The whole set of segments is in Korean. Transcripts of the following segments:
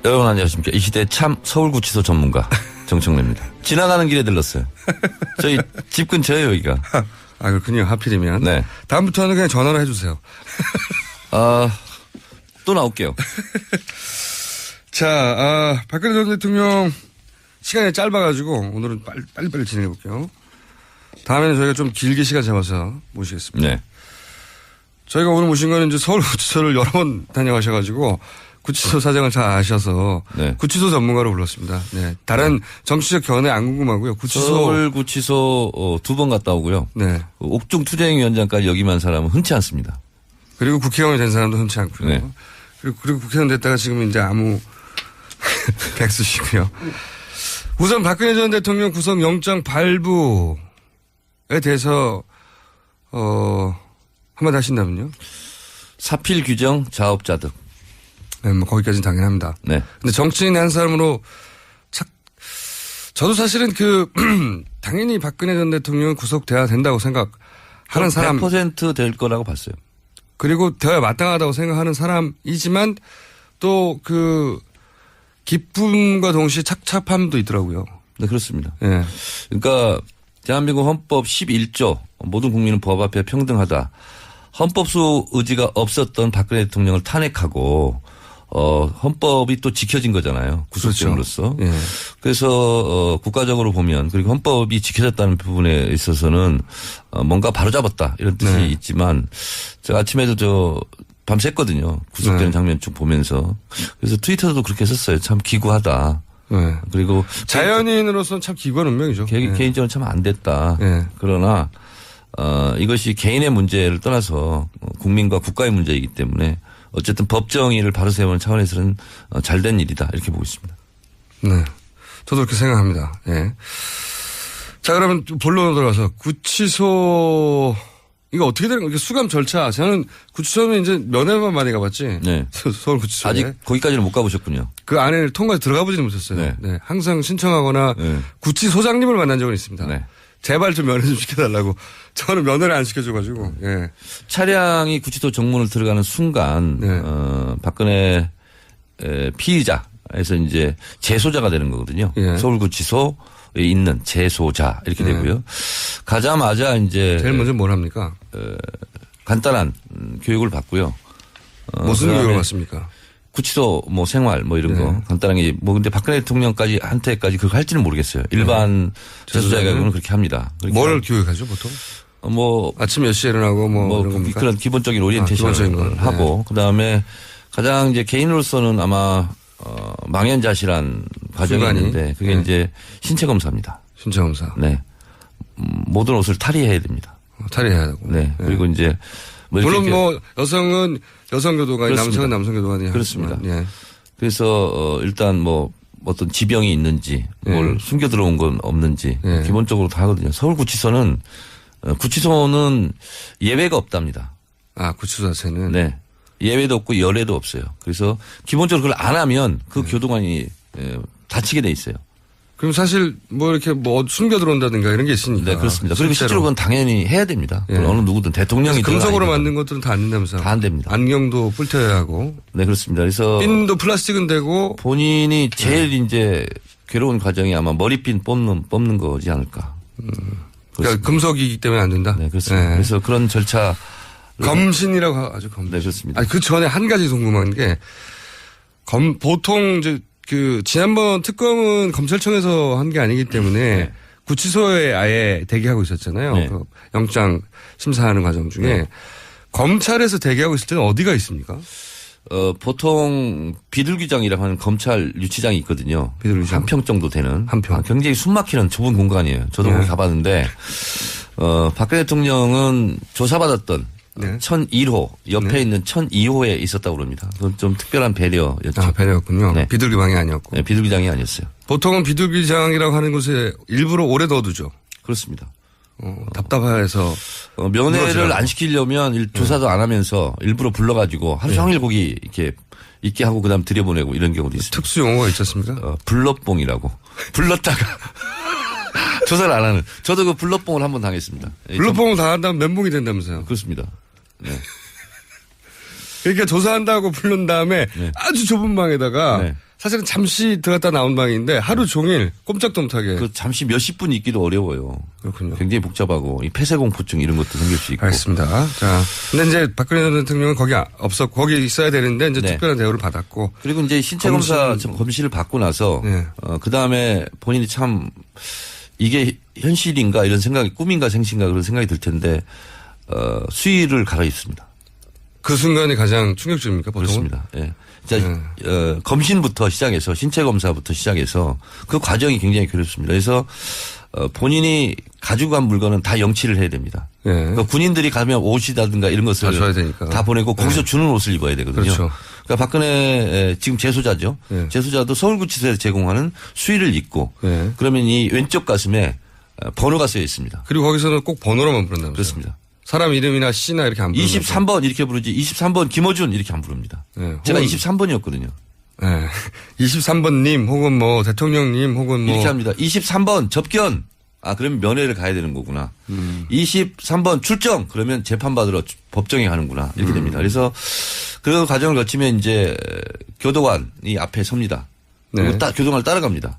여러분 안녕하십니까. 이 시대 참 서울구치소 전문가 정청래입니다. 지나가는 길에 들렀어요. 저희 집 근처에요 여기가. 아 그렇군요. 하필이면. 네. 다음부터는 그냥 전화로 해주세요. 또 나올게요. 자, 박근혜 전 대통령 시간이 짧아가지고 오늘은 빨리빨리 진행해 볼게요. 다음에는 저희가 좀 길게 시간 잡아서 모시겠습니다. 네. 저희가 오늘 모신 거는 이제 서울구치소를 여러 번 다녀가셔가지고 구치소 사정을 잘 아셔서 네. 구치소 전문가로 불렀습니다. 네. 다른 정치적 견해 안 궁금하고요. 구치소. 서울구치소 2번 갔다 오고요. 네. 옥중투쟁위원장까지 역임한 사람은 흔치 않습니다. 그리고 국회의원이 된 사람도 흔치 않고요. 네. 그리고 국회의원 됐다가 지금 이제 아무 백수시고요. 우선 박근혜 전 대통령 구속 영장 발부에 대해서 한마디 하신다면요? 사필 규정 자업자득. 네, 뭐 거기까지는 당연합니다. 네. 근데 정치인의 한 사람으로 저도 사실은 당연히 박근혜 전 대통령은 구속돼야 된다고 생각하는 사람. 100% 될 거라고 봤어요. 그리고 되어야 마땅하다고 생각하는 사람이지만 또 기쁨과 동시에 착잡함도 있더라고요. 네, 그렇습니다. 예. 그러니까 대한민국 헌법 11조 모든 국민은 법 앞에 평등하다. 헌법수 의지가 없었던 박근혜 대통령을 탄핵하고 헌법이 또 지켜진 거잖아요. 구속됨으로써. 그렇죠. 예. 그래서 국가적으로 보면 그리고 헌법이 지켜졌다는 부분에 있어서는 뭔가 바로잡았다 이런 뜻이 네. 있지만 제가 아침에도 밤샜거든요. 구속되는 네. 장면 쭉 보면서. 그래서 트위터도 그렇게 썼어요. 참 기구하다. 네. 그리고 자연인으로서는 참 기구한 운명이죠. 개인적으로 참 안 됐다. 네. 그러나 이것이 개인의 문제를 떠나서 국민과 국가의 문제이기 때문에 어쨌든 법 정의를 바로 세우는 차원에서는 잘된 일이다 이렇게 보고 있습니다. 네. 저도 그렇게 생각합니다. 예. 자, 그러면 본론으로 들어가서 구치소 이거 어떻게 되는 거예요? 수감 절차. 저는 구치소는 이제 면회만 많이 가봤지. 네. 서울 구치소에. 아직 거기까지는 못 가보셨군요. 그 안에 통과해서 들어가 보지는 못했어요. 네. 네. 항상 신청하거나 네. 구치소장님을 만난 적은 있습니다. 네. 제발 좀 면회 좀 시켜달라고. 저는 면회를 안 시켜줘가지고. 예. 차량이 구치소 정문을 들어가는 순간 네. 박근혜 피의자에서 이제 재소자가 되는 거거든요. 예. 서울구치소에 있는 재소자 이렇게 되고요. 가자마자 이제 제일 먼저 뭘 합니까? 간단한 교육을 받고요. 무슨 교육을 받습니까? 구치소 생활 이런 거 간단하게 근데 박근혜 대통령까지 한테까지 그거 할지는 모르겠어요. 일반 재소자의 경우는 그렇게 합니다. 뭘 교육하죠 보통? 아침 몇 시에 일어나고 이런 겁니까? 그런 기본적인 오리엔테이션을 기본적인 하고 그다음에 가장 이제 개인으로서는 아마 망연자실한 과정이 순간이? 있는데 그게 이제 신체 검사입니다. 신체 검사. 네. 모든 옷을 탈의해야 됩니다. 탈의해야 하고. 네. 그리고 이제 물론 여성은 여성 교도관이, 남성은 남성 교도관이 그렇습니다. 예. 그래서 일단 어떤 지병이 있는지 뭘 숨겨 들어온 건 없는지 기본적으로 다 하거든요. 서울구치소는 예외가 없답니다. 아, 구치소 자체는? 네. 예외도 없고 열애도 없어요. 그래서 기본적으로 그걸 안 하면 그 교도관이 다치게 돼 있어요. 그럼 사실 이렇게 숨겨 들어온다든가 이런 게 있으니까. 네, 그렇습니다. 그리고 실제로 그건 당연히 해야 됩니다. 어느 누구든 대통령이 금속으로 만든 것들은 다 안 된다면서요? 다 안 됩니다. 안경도 뿔테야 하고. 네, 그렇습니다. 그래서 핀도 플라스틱은 되고 본인이 제일 이제 괴로운 과정이 아마 머리핀 뽑는 거지 않을까. 그러니까 금속이기 때문에 안 된다. 네, 그렇습니다. 네. 그래서 그런 절차 검신이라고 하죠. 검신. 네, 그렇습니다. 아니, 그 전에 한 가지 궁금한 게 보통 이제 지난번 특검은 검찰청에서 한 게 아니기 때문에 구치소에 아예 대기하고 있었잖아요. 네. 그 영장 심사하는 과정 중에 검찰에서 대기하고 있을 때는 어디가 있습니까? 보통 비둘기장이라고 하는 검찰 유치장이 있거든요. 비둘기장? 한 평 정도 되는. 한 평. 굉장히 숨막히는 좁은 공간이에요. 저도 거기 가봤는데, 박근혜 대통령은 조사받았던 1001호 옆에 있는 1002호에 있었다고 그럽니다. 그건 좀 특별한 배려였죠. 아, 배려였군요. 네. 비둘기방이 아니었고. 네, 비둘기장이 아니었어요. 보통은 비둘기장이라고 하는 곳에 일부러 오래 넣어두죠. 그렇습니다. 답답해서. 면회를 물어주라고. 안 시키려면 조사도 안 하면서 일부러 불러가지고 하루 종일 거기 이렇게 있게 하고 그다음 들여보내고 이런 경우도 있습니다. 특수 용어가 있었습니까? 불러뽕이라고. 불렀다가 조사를 안 하는. 저도 그 불러뽕을 한번 당했습니다. 불러뽕을 당한다면 멘붕이 된다면서요. 그렇습니다. 네. 그러니까 조사한다고 부른 다음에 아주 좁은 방에다가 사실은 잠시 들어갔다 나온 방인데 하루 종일 꼼짝도 못하게. 그 잠시 몇십 분 있기도 어려워요. 그렇군요. 굉장히 복잡하고 이 폐쇄공포증 이런 것도 생길 수 있고. 알겠습니다. 자, 근데 이제 박근혜 전 대통령은 거기 없었고 거기 있어야 되는데 이제 네. 특별한 대우를 받았고. 그리고 이제 신체 검사 검시를 받고 나서 네. 그 다음에 본인이 참 이게 현실인가 이런 생각이 꿈인가 생신가 그런 생각이 들 텐데 수의를 갈아입습니다. 그 순간이 가장 충격적입니까 보통은? 그렇습니다. 예. 자, 검신부터 시작해서 신체 검사부터 시작해서 그 과정이 굉장히 괴롭습니다. 그래서 본인이 가지고 간 물건은 다 영치를 해야 됩니다. 예. 그러니까 군인들이 가면 옷이라든가 이런 것을 다 줘야 되니까. 다 보내고 거기서 주는 옷을 입어야 되거든요. 그렇죠. 그러니까 박근혜 지금 재소자죠. 예. 재소자도 서울구치소에서 제공하는 수의를 입고 예. 그러면 이 왼쪽 가슴에 번호가 쓰여 있습니다. 그리고 거기서는 꼭 번호로만 부른다면서요. 그렇습니다. 사람 이름이나 씨나 이렇게 안 부르는 23번 이렇게 부르지 23번 김어준 이렇게 안 부릅니다. 네, 제가 혹은 23번이었거든요. 네. 23번님 혹은 뭐 대통령님 혹은 뭐 이렇게 합니다. 23번 접견. 아 그러면 면회를 가야 되는 거구나. 23번 출정. 그러면 재판받으러 법정에 가는구나. 이렇게 됩니다. 그래서 그 과정을 거치면 이제 교도관이 앞에 섭니다. 그리고 네. 교도관을 따라갑니다.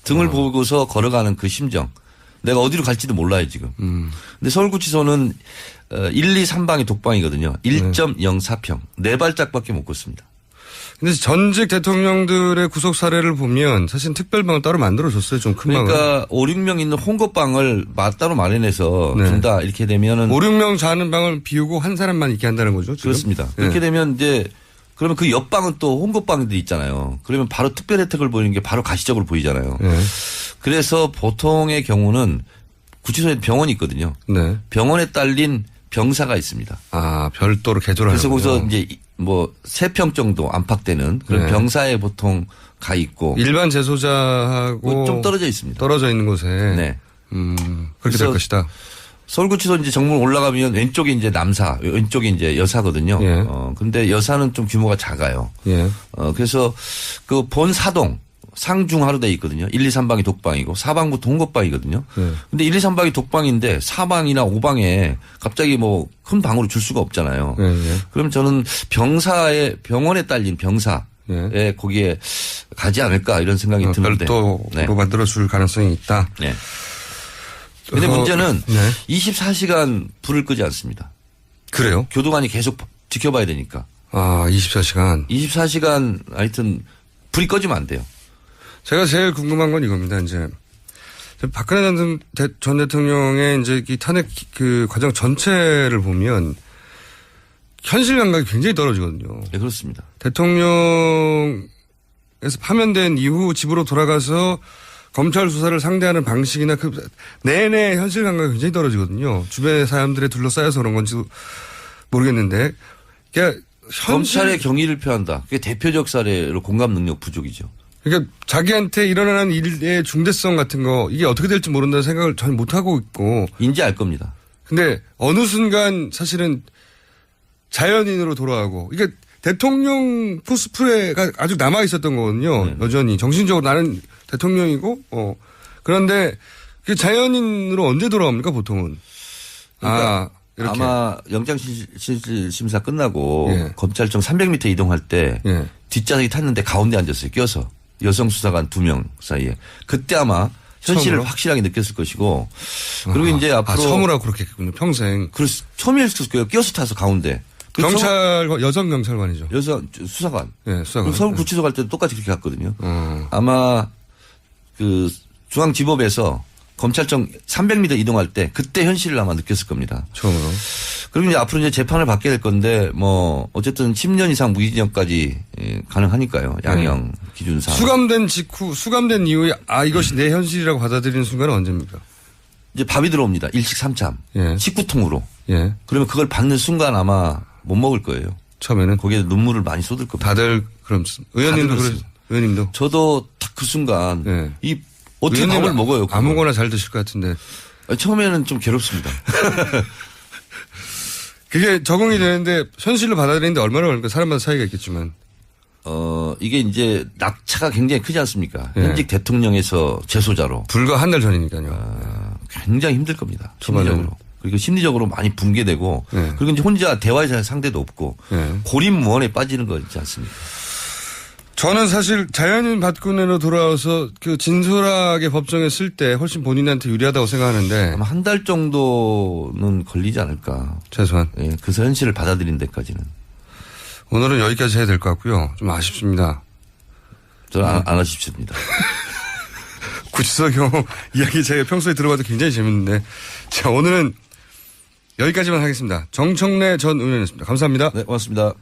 등을 보고서 걸어가는 그 심정. 내가 어디로 갈지도 몰라요 지금. 근데 서울구치소는 1, 2, 3방이 독방이거든요. 1.04평. 4발짝밖에 못 걷습니다. 근데 전직 대통령들의 구속 사례를 보면 사실 특별방을 따로 만들어줬어요. 좀 큰 방을. 그러니까 5, 6명 있는 홍거방을 따로 마련해서 네. 준다 이렇게 되면은 5, 6명 자는 방을 비우고 한 사람만 있게 한다는 거죠. 지금? 그렇습니다. 네. 그렇게 되면 이제 그러면 그 옆방은 또 홍거방들이 있잖아요. 그러면 바로 특별 혜택을 보이는 게 바로 가시적으로 보이잖아요. 네. 그래서 보통의 경우는 구치소에 병원이 있거든요. 네. 병원에 딸린 병사가 있습니다. 아, 별도로 개조를 그래서 하는군요. 거기서 이제 뭐 3평 정도 안팎되는 그런 네. 병사에 보통 가 있고 일반 재소자하고 좀 떨어져 있습니다. 떨어져 있는 곳에 네. 그렇게 될 것이다. 서울구치소 이제 정문 올라가면 왼쪽이 이제 남사, 왼쪽이 이제 여사거든요. 예. 근데 여사는 좀 규모가 작아요. 예. 그래서 그 본 사동 상중하로 돼 있거든요. 1, 2, 3방이 독방이고 4방부터 홍거방이거든요. 예. 근데 1, 2, 3방이 독방인데 4방이나 5방에 갑자기 뭐 큰 방으로 줄 수가 없잖아요. 예. 예. 그럼 저는 병원에 딸린 병사에 예. 거기에 가지 않을까 이런 생각이 드는데. 별도로 네. 만들어줄 가능성이 있다. 네. 근데 문제는 네. 24시간 불을 끄지 않습니다. 그래요? 교도관이 계속 지켜봐야 되니까. 아, 24시간. 24시간 하여튼 불이 꺼지면 안 돼요. 제가 제일 궁금한 건 이겁니다. 이제 박근혜 전 대통령의 이제 이 탄핵 그 과정 전체를 보면 현실 감각이 굉장히 떨어지거든요. 네, 그렇습니다. 대통령에서 파면된 이후 집으로 돌아가서 검찰 수사를 상대하는 방식이나 그 내내 현실 감각이 굉장히 떨어지거든요. 주변의 사람들에 둘러싸여서 그런 건지도 모르겠는데. 그러니까 검찰의 경위를 표한다. 그게 대표적 사례로 공감 능력 부족이죠. 그러니까 자기한테 일어나는 일의 중대성 같은 거 이게 어떻게 될지 모른다는 생각을 전혀 못하고 있고. 인지할 겁니다. 근데 어느 순간 사실은 자연인으로 돌아가고 이게 대통령 코스프레가 아주 남아 있었던 거거든요. 네. 여전히 정신적으로 나는 대통령이고 그런데 그 자연인으로 언제 돌아옵니까 보통은? 그러니까 이렇게. 아마 영장실질심사 끝나고 예. 검찰청 300m 이동할 때 예. 뒷좌석에 탔는데 가운데 앉았어요. 껴서. 여성 수사관 2명 사이에. 그때 아마 현실을 처음으로? 확실하게 느꼈을 것이고. 그리고 이제 앞으로. 처음으로 그렇게 했군요. 평생. 처음이었을 거예요. 껴서 타서 가운데. 그 여성 경찰관이죠. 여성 수사관. 예, 수사관. 서울구치소 갈 때도 똑같이 그렇게 갔거든요. 아마 그 중앙지법에서 검찰청 300m 이동할 때 그때 현실을 아마 느꼈을 겁니다. 처음으로. 그리고 이제 앞으로 이제 재판을 받게 될 건데 뭐 어쨌든 10년 이상 무기징역까지 가능하니까요. 양형 기준상. 수감된 이후에 이것이 내 현실이라고 받아들이는 순간은 언제입니까? 이제 밥이 들어옵니다. 일식 3참. 예. 식구통으로. 예. 그러면 그걸 받는 순간 아마 못 먹을 거예요. 처음에는. 거기에 눈물을 많이 쏟을 겁니다. 다들 그럼 의원님도 그렇습니다. 의원님도. 저도 딱 그 순간 예. 이 어떻게 밥을 먹어요? 그거. 아무거나 잘 드실 것 같은데. 처음에는 좀 괴롭습니다. 그게 적응이 되는데 현실로 받아들이는데 얼마나 걸릴까 사람마다 차이가 있겠지만. 이게 이제 낙차가 굉장히 크지 않습니까? 예. 현직 대통령에서 재소자로. 불과 한 달 전이니까요. 굉장히 힘들 겁니다. 초반에는. 심리적으로. 그리고 심리적으로 많이 붕괴되고. 예. 그리고 이제 혼자 대화의 상대도 없고. 예. 고립무원에 빠지는 거 있지 않습니까? 저는 사실 자연인 박근혜로 돌아와서 그 진솔하게 법정에 쓸 때 훨씬 본인한테 유리하다고 생각하는데. 아마 한 달 정도는 걸리지 않을까. 최소한. 예, 그 현실을 받아들인 데까지는. 오늘은 여기까지 해야 될 것 같고요. 좀 아쉽습니다. 저는 안 하십시옵니다. 구치소 경험 이야기 제가 평소에 들어봐도 굉장히 재밌는데. 자, 오늘은 여기까지만 하겠습니다. 정청래 전 의원이었습니다. 감사합니다. 네, 고맙습니다.